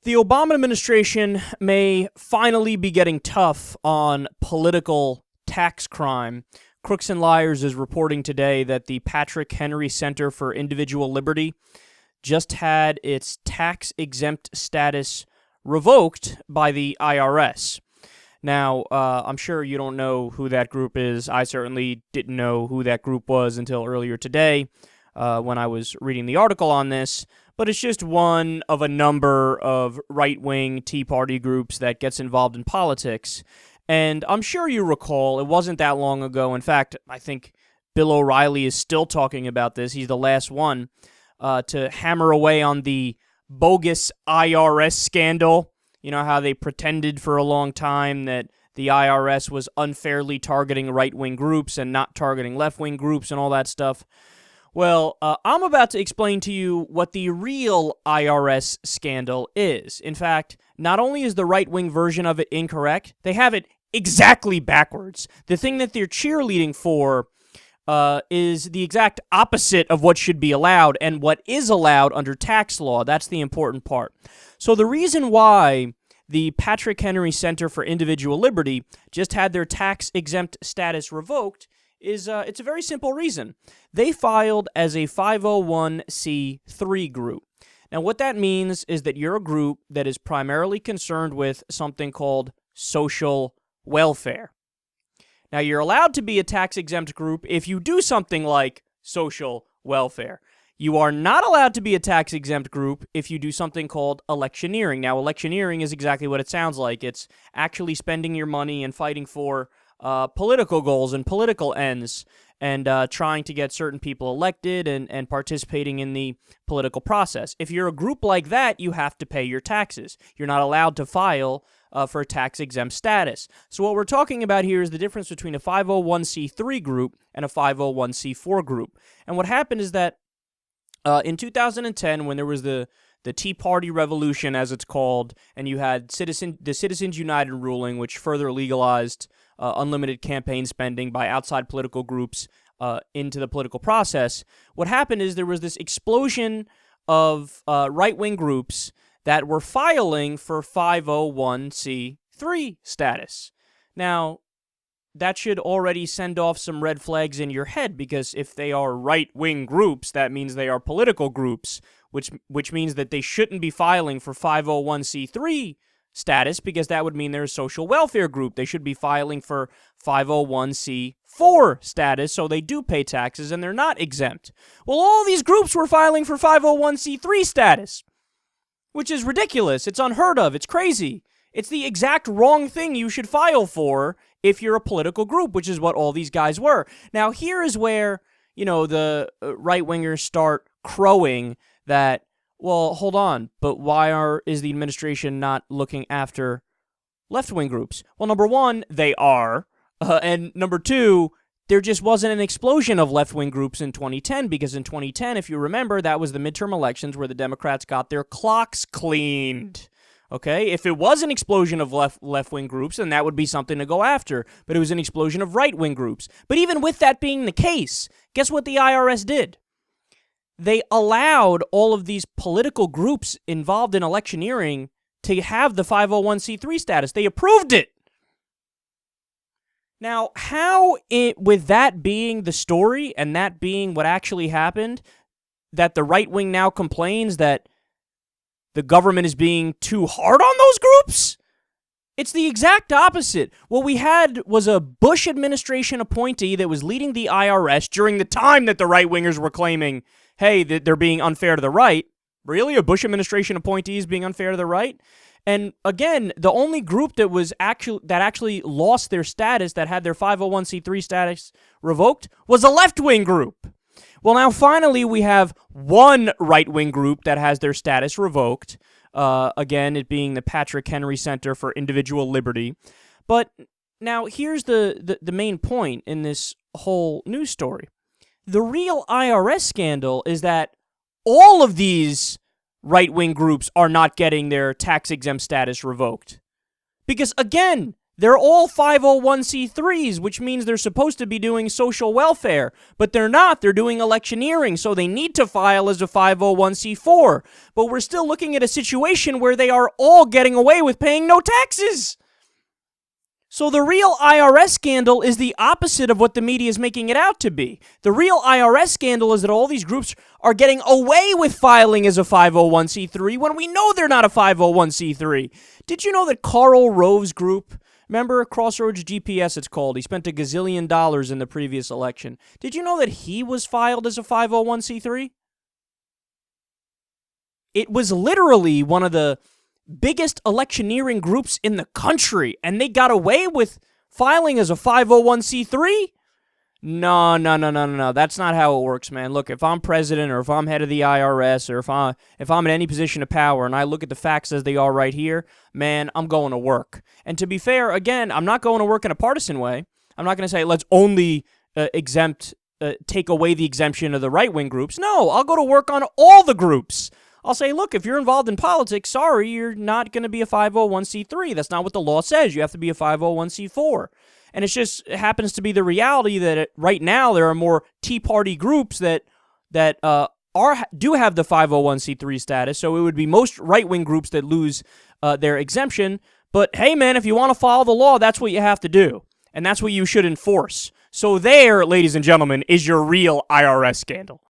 The Obama administration may finally be getting tough on political tax crime. Crooks and Liars is reporting today that the Patrick Henry Center for Individual Liberty just had its tax-exempt status revoked by the IRS. Now, I'm sure you don't know who that group is. I certainly didn't know who that group was until earlier today when I was reading the article on this. But it's just one of a number of right-wing Tea Party groups that gets involved in politics. And I'm sure you recall, it wasn't that long ago. In fact, I think Bill O'Reilly is still talking about this. He's the last one to hammer away on the bogus IRS scandal. You know how they pretended for a long time that the IRS was unfairly targeting right-wing groups and not targeting left-wing groups and all that stuff. Well, I'm about to explain to you what the real IRS scandal is. In fact, not only is the right-wing version of it incorrect, they have it exactly backwards. The thing that they're cheerleading for is the exact opposite of what should be allowed and what is allowed under tax law. That's the important part. So the reason why the Patrick Henry Center for Individual Liberty just had their tax-exempt status revoked is it's a very simple reason. They filed as a 501c3 group. Now, what that means is that you're a group that is primarily concerned with something called social welfare. Now, you're allowed to be a tax-exempt group if you do something like social welfare. You are not allowed to be a tax-exempt group if you do something called electioneering. Now, electioneering is exactly what it sounds like. It's actually spending your money and fighting for political goals and political ends and trying to get certain people elected and participating in the political process. If you're a group like that, you have to pay your taxes. You're not allowed to file for a tax-exempt status. So what we're talking about here is the difference between a 501c3 group and a 501c4 group. And what happened is that in 2010, when there was the Tea Party Revolution, as it's called, and you had the Citizens United ruling, which further legalized unlimited campaign spending by outside political groups into the political process, what happened is there was this explosion of right-wing groups that were filing for 501c3 status. Now, that should already send off some red flags in your head, because if they are right-wing groups, that means they are political groups, which means that they shouldn't be filing for 501c3 status, because that would mean they're a social welfare group. They should be filing for 501c4 status, so they do pay taxes and they're not exempt. Well, all these groups were filing for 501c3 status, which is ridiculous. It's unheard of. It's crazy. It's the exact wrong thing you should file for if you're a political group, which is what all these guys were. Now, here is where, the right-wingers start crowing that, well, hold on, but why is the administration not looking after left-wing groups? Well, number one, they are, and number two, there just wasn't an explosion of left-wing groups in 2010, because in 2010, if you remember, that was the midterm elections where the Democrats got their clocks cleaned. Okay, if it was an explosion of left-wing groups, then that would be something to go after. But it was an explosion of right-wing groups. But even with that being the case, guess what the IRS did? They allowed all of these political groups involved in electioneering to have the 501c3 status. They approved it. Now, with that being the story and that being what actually happened, that the right wing now complains that the government is being too hard on those groups? It's the exact opposite. What we had was a Bush administration appointee that was leading the IRS during the time that the right-wingers were claiming, hey, that they're being unfair to the right. Really? A Bush administration appointee is being unfair to the right? And again, the only group that actually lost their status, that had their 501c3 status revoked, was a left-wing group. Well, now finally we have one right-wing group that has their status revoked. Again, it being the Patrick Henry Center for Individual Liberty. But now here's the main point in this whole news story. The real IRS scandal is that all of these right-wing groups are not getting their tax-exempt status revoked. Because, again, They're all 501c3s, which means they're supposed to be doing social welfare, but they're not. They're doing electioneering, so they need to file as a 501c4. But we're still looking at a situation where they are all getting away with paying no taxes. So the real IRS scandal is the opposite of what the media is making it out to be. The real IRS scandal is that all these groups are getting away with filing as a 501c3 when we know they're not a 501c3. Did you know that Karl Rove's group, remember Crossroads GPS it's called, he spent $1 gazillion in the previous election. Did you know that he was filed as a 501c3? It was literally one of the biggest electioneering groups in the country, and they got away with filing as a 501c3? No. That's not how it works, man. Look, if I'm president or if I'm head of the IRS or if I'm in any position of power and I look at the facts as they are right here, man, I'm going to work. And to be fair, again, I'm not going to work in a partisan way. I'm not going to say let's only take away the exemption of the right-wing groups. No, I'll go to work on all the groups. I'll say, look, if you're involved in politics, sorry, you're not going to be a 501c3. That's not what the law says. You have to be a 501c4. And it happens to be the reality that right now there are more Tea Party groups that do have the 501c3 status. So it would be most right-wing groups that lose their exemption. But hey, man, if you want to follow the law, that's what you have to do. And that's what you should enforce. So there, ladies and gentlemen, is your real IRS scandal.